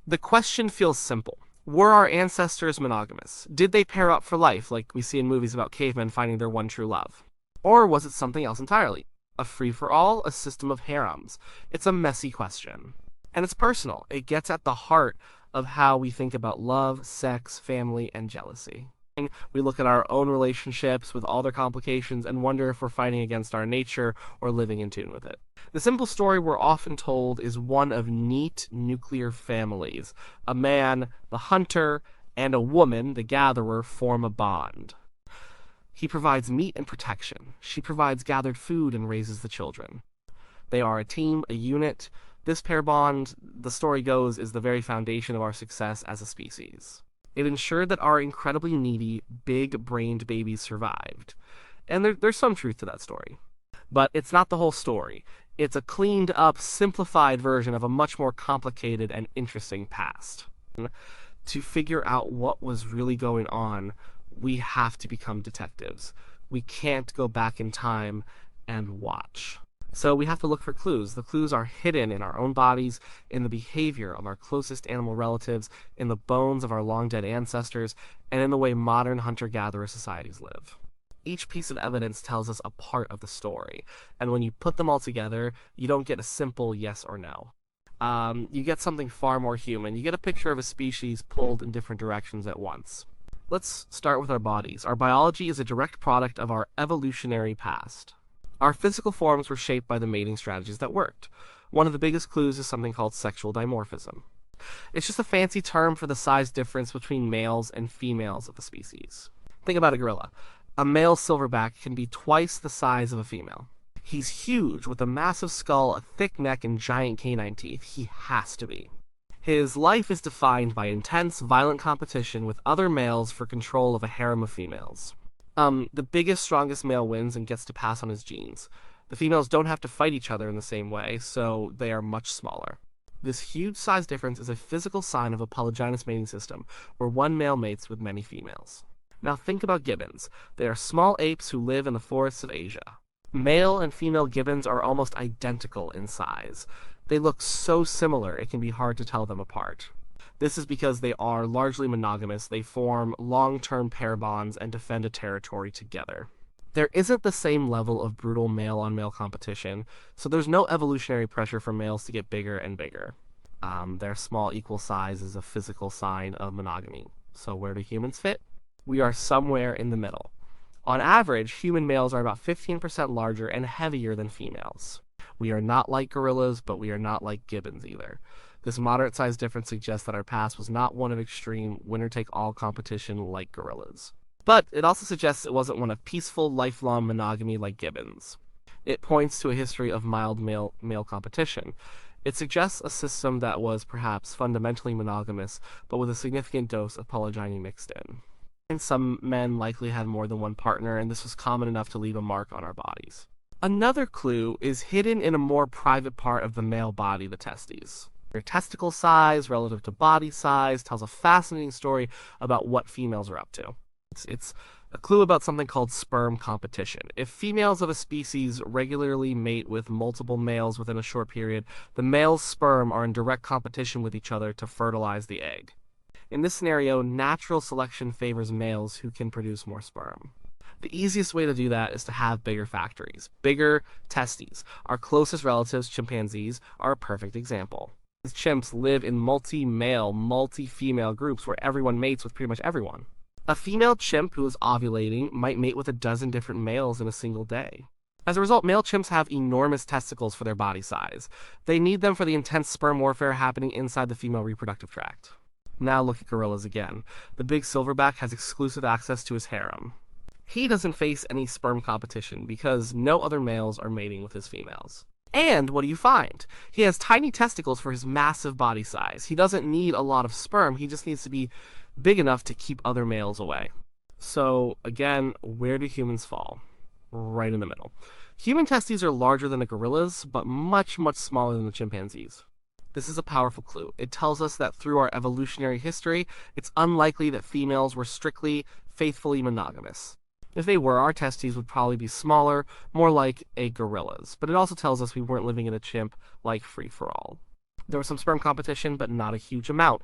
The question feels simple. Were our ancestors monogamous? Did they pair up for life, like we see in movies about cavemen finding their one true love? Or was it something else entirely? A free-for-all, a system of harems? It's a messy question. And it's personal. It gets at the heart of how we think about love, sex, family, and jealousy. We look at our own relationships with all their complications and wonder if we're fighting against our nature or living in tune with it. The simple story we're often told is one of neat nuclear families. A man, the hunter, and a woman, the gatherer, form a bond. He provides meat and protection. She provides gathered food and raises the children. They are a team, a unit. This pair bond, the story goes, is the very foundation of our success as a species. It ensured that our incredibly needy, big-brained babies survived. And there's some truth to that story. But it's not the whole story. It's a cleaned-up, simplified version of a much more complicated and interesting past. To figure out what was really going on, we have to become detectives. We can't go back in time and watch. So we have to look for clues. The clues are hidden in our own bodies, in the behavior of our closest animal relatives, in the bones of our long-dead ancestors, and in the way modern hunter-gatherer societies live. Each piece of evidence tells us a part of the story, and when you put them all together, you don't get a simple yes or no. You get something far more human. You get a picture of a species pulled in different directions at once. Let's start with our bodies. Our biology is a direct product of our evolutionary past. Our physical forms were shaped by the mating strategies that worked. One of the biggest clues is something called sexual dimorphism. It's just a fancy term for the size difference between males and females of a species. Think about a gorilla. A male silverback can be twice the size of a female. He's huge, with a massive skull, a thick neck, and giant canine teeth. He has to be. His life is defined by intense, violent competition with other males for control of a harem of females. The biggest, strongest male wins and gets to pass on his genes. The females don't have to fight each other in the same way, so they are much smaller. This huge size difference is a physical sign of a polygynous mating system, where one male mates with many females. Now think about gibbons. They are small apes who live in the forests of Asia. Male and female gibbons are almost identical in size. They look so similar it can be hard to tell them apart. This is because they are largely monogamous. They form long-term pair bonds and defend a territory together. There isn't the same level of brutal male-on-male competition, so there's no evolutionary pressure for males to get bigger and bigger. Their small equal size is a physical sign of monogamy. So where do humans fit? We are somewhere in the middle. On average, human males are about 15% larger and heavier than females. We are not like gorillas, but we are not like gibbons either. This moderate size difference suggests that our past was not one of extreme, winner-take-all competition like gorillas. But it also suggests it wasn't one of peaceful, lifelong monogamy like gibbons. It points to a history of mild male competition. It suggests a system that was perhaps fundamentally monogamous, but with a significant dose of polygyny mixed in. And some men likely had more than one partner, and this was common enough to leave a mark on our bodies. Another clue is hidden in a more private part of the male body, the testes. Their testicle size relative to body size tells a fascinating story about what females are up to. It's a clue about something called sperm competition. If females of a species regularly mate with multiple males within a short period, the male's sperm are in direct competition with each other to fertilize the egg. In this scenario, natural selection favors males who can produce more sperm. The easiest way to do that is to have bigger factories, bigger testes. Our closest relatives, chimpanzees, are a perfect example. Chimps live in multi-male, multi-female groups where everyone mates with pretty much everyone. A female chimp who is ovulating might mate with a dozen different males in a single day. As a result, male chimps have enormous testicles for their body size. They need them for the intense sperm warfare happening inside the female reproductive tract. Now look at gorillas again. The big silverback has exclusive access to his harem. He doesn't face any sperm competition because no other males are mating with his females. And what do you find? He has tiny testicles for his massive body size. He doesn't need a lot of sperm, he just needs to be big enough to keep other males away. So, again, where do humans fall? Right in the middle. Human testes are larger than a gorilla's, but much, much smaller than the chimpanzees. This is a powerful clue. It tells us that through our evolutionary history, it's unlikely that females were strictly, faithfully monogamous. If they were, our testes would probably be smaller, more like a gorilla's. But it also tells us we weren't living in a chimp like free-for-all. There was some sperm competition, but not a huge amount.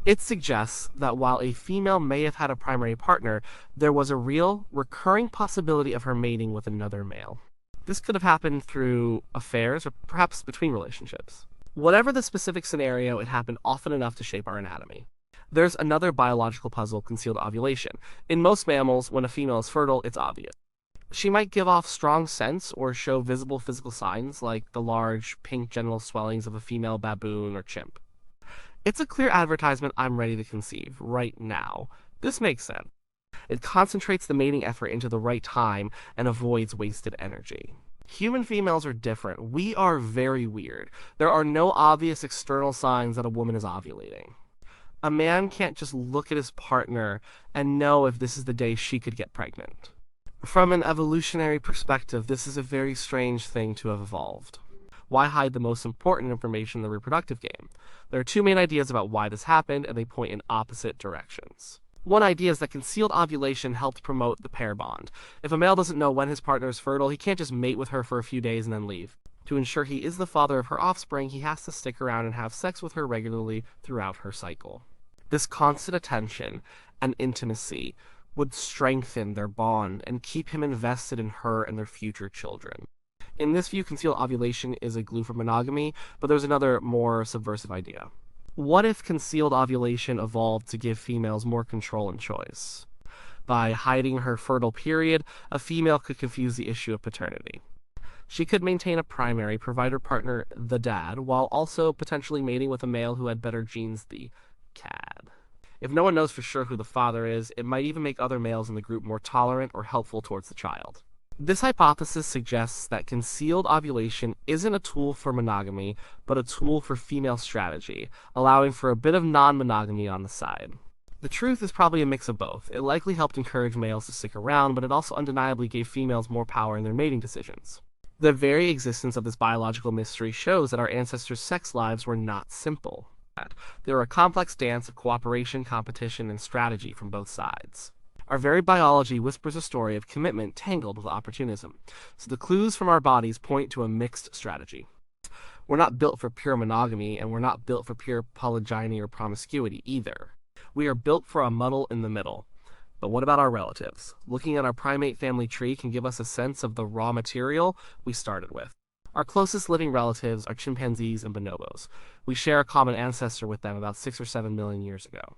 It suggests that while a female may have had a primary partner, there was a real, recurring possibility of her mating with another male. This could have happened through affairs or perhaps between relationships. Whatever the specific scenario, it happened often enough to shape our anatomy. There's another biological puzzle: concealed ovulation. In most mammals, when a female is fertile, it's obvious. She might give off strong scents or show visible physical signs like the large pink genital swellings of a female baboon or chimp. It's a clear advertisement: I'm ready to conceive, right now. This makes sense. It concentrates the mating effort into the right time and avoids wasted energy. Human females are different. We are very weird. There are no obvious external signs that a woman is ovulating. A man can't just look at his partner and know if this is the day she could get pregnant. From an evolutionary perspective, this is a very strange thing to have evolved. Why hide the most important information in the reproductive game? There are two main ideas about why this happened, and they point in opposite directions. One idea is that concealed ovulation helped promote the pair bond. If a male doesn't know when his partner is fertile, he can't just mate with her for a few days and then leave. To ensure he is the father of her offspring, he has to stick around and have sex with her regularly throughout her cycle. This constant attention and intimacy would strengthen their bond and keep him invested in her and their future children. In this view, concealed ovulation is a glue for monogamy, but there's another, more subversive idea. What if concealed ovulation evolved to give females more control and choice? By hiding her fertile period, a female could confuse the issue of paternity. She could maintain a primary, provide her partner the dad, while also potentially mating with a male who had better genes, the cad. If no one knows for sure who the father is, it might even make other males in the group more tolerant or helpful towards the child. This hypothesis suggests that concealed ovulation isn't a tool for monogamy, but a tool for female strategy, allowing for a bit of non-monogamy on the side. The truth is probably a mix of both. It likely helped encourage males to stick around, but it also undeniably gave females more power in their mating decisions. The very existence of this biological mystery shows that our ancestors' sex lives were not simple. They were a complex dance of cooperation, competition, and strategy from both sides. Our very biology whispers a story of commitment tangled with opportunism, so the clues from our bodies point to a mixed strategy. We're not built for pure monogamy, and we're not built for pure polygyny or promiscuity either. We are built for a muddle in the middle. But what about our relatives? Looking at our primate family tree can give us a sense of the raw material we started with. Our closest living relatives are chimpanzees and bonobos. We share a common ancestor with them about 6 or 7 million years ago.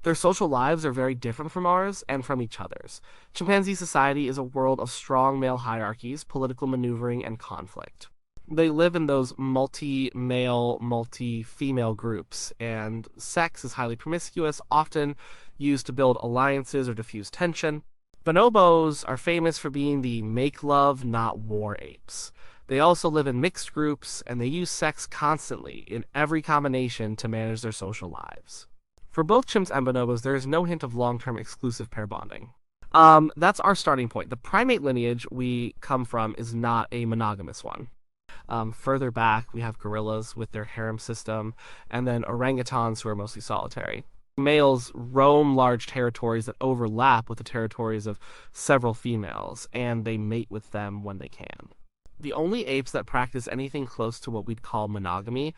Their social lives are very different from ours and from each other's. Chimpanzee society is a world of strong male hierarchies, political maneuvering, and conflict. They live in those multi-male, multi-female groups, and sex is highly promiscuous, often used to build alliances or diffuse tension. Bonobos are famous for being the make-love, not war apes. They also live in mixed groups, and they use sex constantly in every combination to manage their social lives. For both chimps and bonobos, there is no hint of long-term exclusive pair bonding. That's our starting point. The primate lineage we come from is not a monogamous one. Further back, we have gorillas with their harem system, and then orangutans who are mostly solitary. Males roam large territories that overlap with the territories of several females, and they mate with them when they can. The only apes that practice anything close to what we'd call monogamy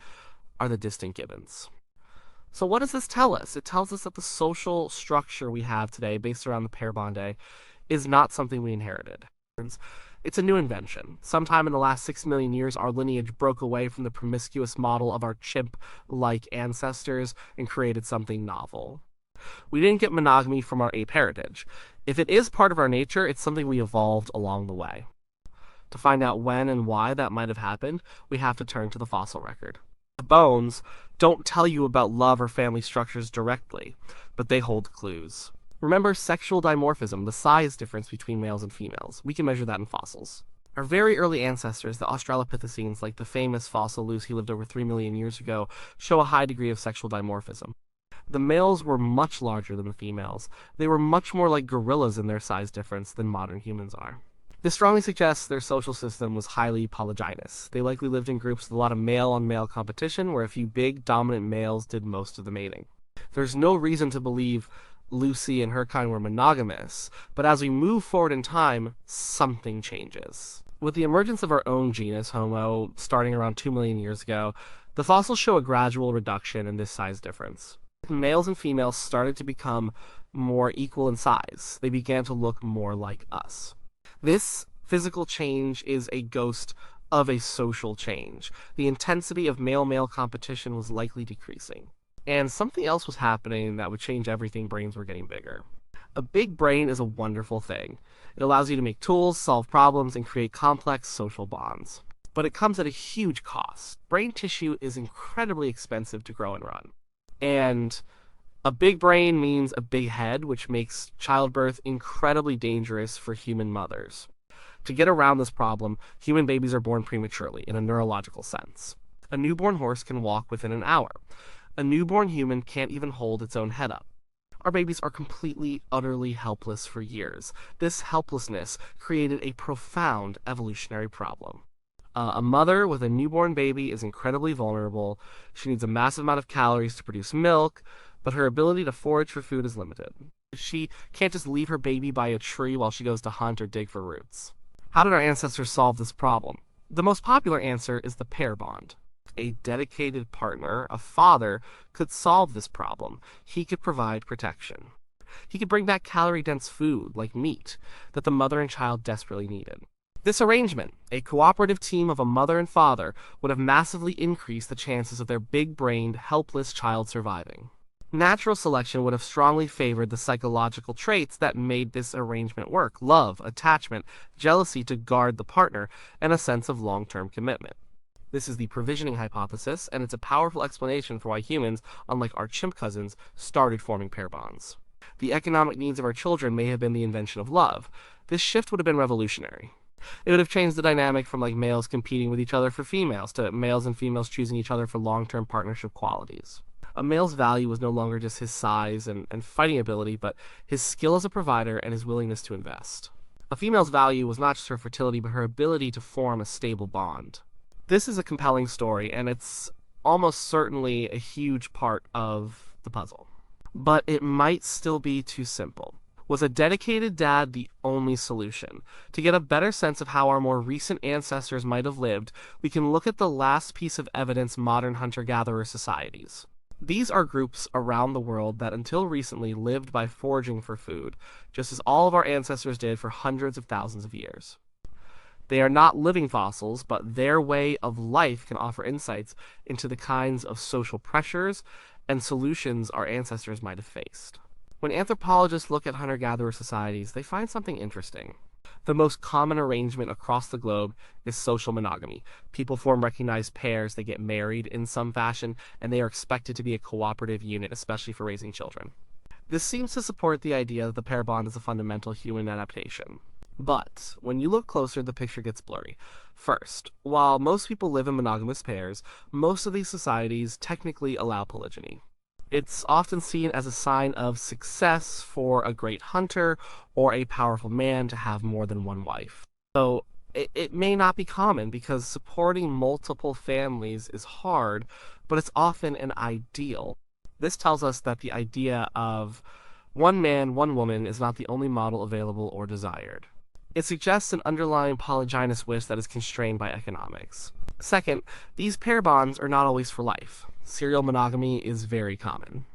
are the distant gibbons. So what does this tell us? It tells us that the social structure we have today, based around the pair bond, is not something we inherited. It's a new invention. Sometime in the last 6 million years, our lineage broke away from the promiscuous model of our chimp-like ancestors and created something novel. We didn't get monogamy from our ape heritage. If it is part of our nature, it's something we evolved along the way. To find out when and why that might have happened, we have to turn to the fossil record. The bones don't tell you about love or family structures directly, but they hold clues. Remember sexual dimorphism, the size difference between males and females. We can measure that in fossils. Our very early ancestors, the Australopithecines, like the famous fossil Lucy lived over 3 million years ago, show a high degree of sexual dimorphism. The males were much larger than the females. They were much more like gorillas in their size difference than modern humans are. This strongly suggests their social system was highly polygynous. They likely lived in groups with a lot of male-on-male competition, where a few big, dominant males did most of the mating. There's no reason to believe Lucy and her kind were monogamous, but as we move forward in time, something changes. With the emergence of our own genus, Homo, starting around 2 million years ago, The fossils show a gradual reduction in this size difference. Males and females started to become more equal in size. They began to look more like us. This physical change is a ghost of a social change. The intensity of male-male competition was likely decreasing. And something else was happening that would change everything. Brains were getting bigger. A big brain is a wonderful thing. It allows you to make tools, solve problems, and create complex social bonds. But it comes at a huge cost. Brain tissue is incredibly expensive to grow and run. And a big brain means a big head, which makes childbirth incredibly dangerous for human mothers. To get around this problem, human babies are born prematurely, in a neurological sense. A newborn horse can walk within an hour. A newborn human can't even hold its own head up. Our babies are completely, utterly helpless for years. This helplessness created a profound evolutionary problem. A mother with a newborn baby is incredibly vulnerable. She needs a massive amount of calories to produce milk, but her ability to forage for food is limited. She can't just leave her baby by a tree while she goes to hunt or dig for roots. How did our ancestors solve this problem? The most popular answer is the pair bond. A dedicated partner, a father, could solve this problem. He could provide protection. He could bring back calorie-dense food, like meat, that the mother and child desperately needed. This arrangement, a cooperative team of a mother and father, would have massively increased the chances of their big-brained, helpless child surviving. Natural selection would have strongly favored the psychological traits that made this arrangement work: love, attachment, jealousy to guard the partner, and a sense of long-term commitment. This is the provisioning hypothesis, and it's a powerful explanation for why humans, unlike our chimp cousins, started forming pair bonds. The economic needs of our children may have been the invention of love. This shift would have been revolutionary. It would have changed the dynamic from males competing with each other for females to males and females choosing each other for long-term partnership qualities. A male's value was no longer just his size and fighting ability, but his skill as a provider and his willingness to invest. A female's value was not just her fertility, but her ability to form a stable bond. This is a compelling story, and it's almost certainly a huge part of the puzzle. But it might still be too simple. Was a dedicated dad the only solution? To get a better sense of how our more recent ancestors might have lived, we can look at the last piece of evidence: modern hunter-gatherer societies. These are groups around the world that until recently lived by foraging for food, just as all of our ancestors did for hundreds of thousands of years. They are not living fossils, but their way of life can offer insights into the kinds of social pressures and solutions our ancestors might have faced. When anthropologists look at hunter-gatherer societies, they find something interesting. The most common arrangement across the globe is social monogamy. People form recognized pairs, they get married in some fashion, and they are expected to be a cooperative unit, especially for raising children. This seems to support the idea that the pair bond is a fundamental human adaptation. But when you look closer, the picture gets blurry. First, while most people live in monogamous pairs, most of these societies technically allow polygyny. It's often seen as a sign of success for a great hunter or a powerful man to have more than one wife. So it may not be common because supporting multiple families is hard, but it's often an ideal. This tells us that the idea of one man, one woman is not the only model available or desired. It suggests an underlying polygynous wish that is constrained by economics. Second, these pair bonds are not always for life. Serial monogamy is very common.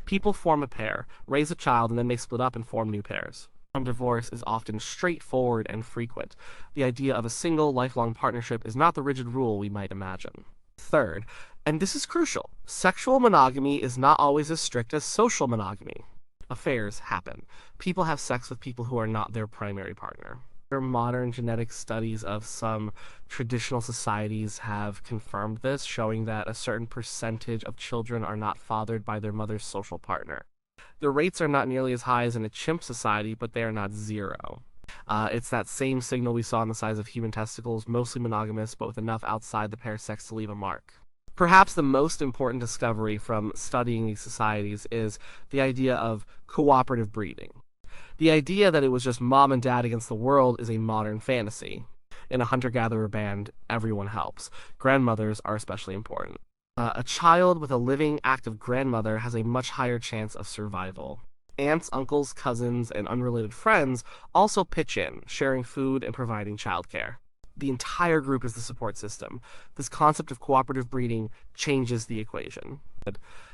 People form a pair, raise a child, and then may split up and form new pairs. Divorce is often straightforward and frequent. The idea of a single, lifelong partnership is not the rigid rule we might imagine. Third, and this is crucial, sexual monogamy is not always as strict as social monogamy. Affairs happen. People have sex with people who are not their primary partner. Modern genetic studies of some traditional societies have confirmed this, showing that a certain percentage of children are not fathered by their mother's social partner. The rates are not nearly as high as in a chimp society, but they are not zero. It's that same signal we saw in the size of human testicles, mostly monogamous, but with enough outside the pair sex to leave a mark. Perhaps the most important discovery from studying these societies is the idea of cooperative breeding. The idea that it was just mom and dad against the world is a modern fantasy. In a hunter-gatherer band, everyone helps. Grandmothers are especially important. A child with a living, active grandmother has a much higher chance of survival. Aunts, uncles, cousins, and unrelated friends also pitch in, sharing food and providing childcare. The entire group is the support system. This concept of cooperative breeding changes the equation.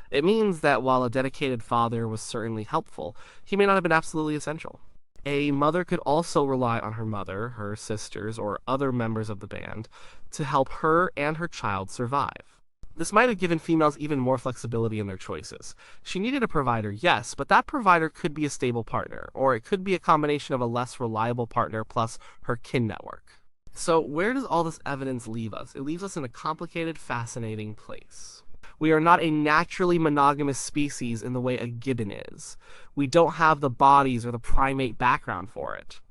It means that while a dedicated father was certainly helpful, he may not have been absolutely essential. A mother could also rely on her mother, her sisters, or other members of the band to help her and her child survive. This might have given females even more flexibility in their choices. She needed a provider, yes, but that provider could be a stable partner, or it could be a combination of a less reliable partner plus her kin network. So where does all this evidence leave us? It leaves us in a complicated, fascinating place. We are not a naturally monogamous species in the way a gibbon is. We don't have the bodies or the primate background for it.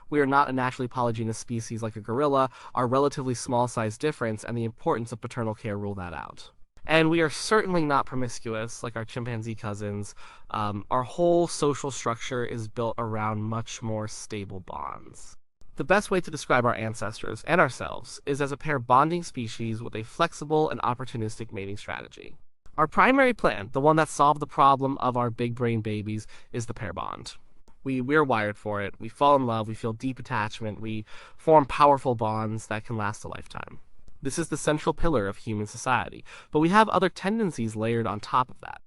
We are not a naturally polygynous species like a gorilla. Our relatively small size difference and the importance of paternal care rule that out. And we are certainly not promiscuous like our chimpanzee cousins. Our whole social structure is built around much more stable bonds. The best way to describe our ancestors and ourselves is as a pair bonding species with a flexible and opportunistic mating strategy. Our primary plan, the one that solved the problem of our big brain babies, is the pair bond. We're wired for it. We fall in love, we feel deep attachment, we form powerful bonds that can last a lifetime. This is the central pillar of human society, but we have other tendencies layered on top of that.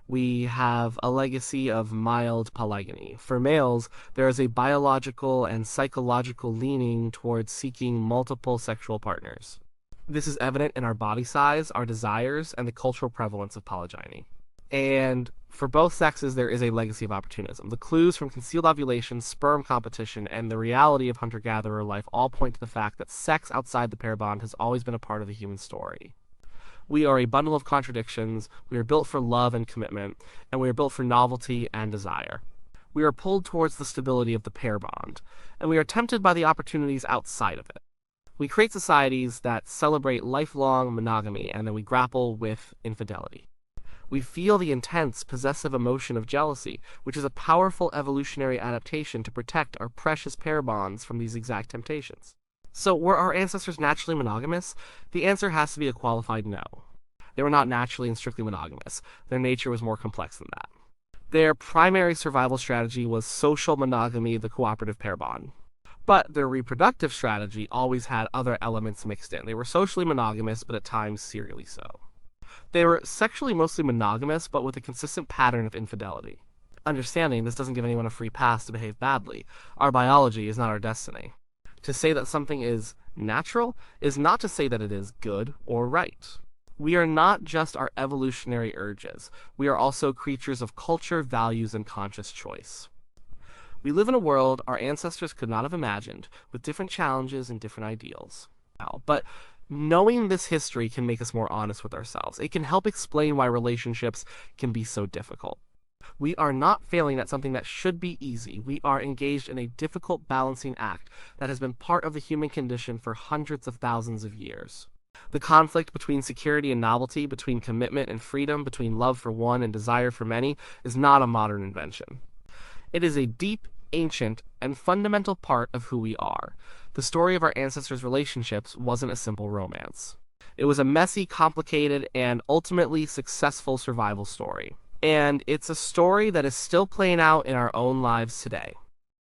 We have a legacy of mild polygamy. For males, there is a biological and psychological leaning towards seeking multiple sexual partners. This is evident in our body size, our desires, and the cultural prevalence of polygyny. And for both sexes, there is a legacy of opportunism. The clues from concealed ovulation, sperm competition, and the reality of hunter-gatherer life all point to the fact that sex outside the pair bond has always been a part of the human story. We are a bundle of contradictions, we are built for love and commitment, and we are built for novelty and desire. We are pulled towards the stability of the pair bond, and we are tempted by the opportunities outside of it. We create societies that celebrate lifelong monogamy, and then we grapple with infidelity. We feel the intense, possessive emotion of jealousy, which is a powerful evolutionary adaptation to protect our precious pair bonds from these exact temptations. So, were our ancestors naturally monogamous? The answer has to be a qualified no. They were not naturally and strictly monogamous. Their nature was more complex than that. Their primary survival strategy was social monogamy, the cooperative pair bond. But their reproductive strategy always had other elements mixed in. They were socially monogamous, but at times serially so. They were sexually mostly monogamous, but with a consistent pattern of infidelity. Understanding this doesn't give anyone a free pass to behave badly. Our biology is not our destiny. To say that something is natural is not to say that it is good or right. We are not just our evolutionary urges. We are also creatures of culture, values, and conscious choice. We live in a world our ancestors could not have imagined, with different challenges and different ideals. But knowing this history can make us more honest with ourselves. It can help explain why relationships can be so difficult. We are not failing at something that should be easy. We are engaged in a difficult balancing act that has been part of the human condition for hundreds of thousands of years. The conflict between security and novelty, between commitment and freedom, between love for one and desire for many, is not a modern invention. It is a deep, ancient, and fundamental part of who we are. The story of our ancestors' relationships wasn't a simple romance. It was a messy, complicated, and ultimately successful survival story. And it's a story that is still playing out in our own lives today.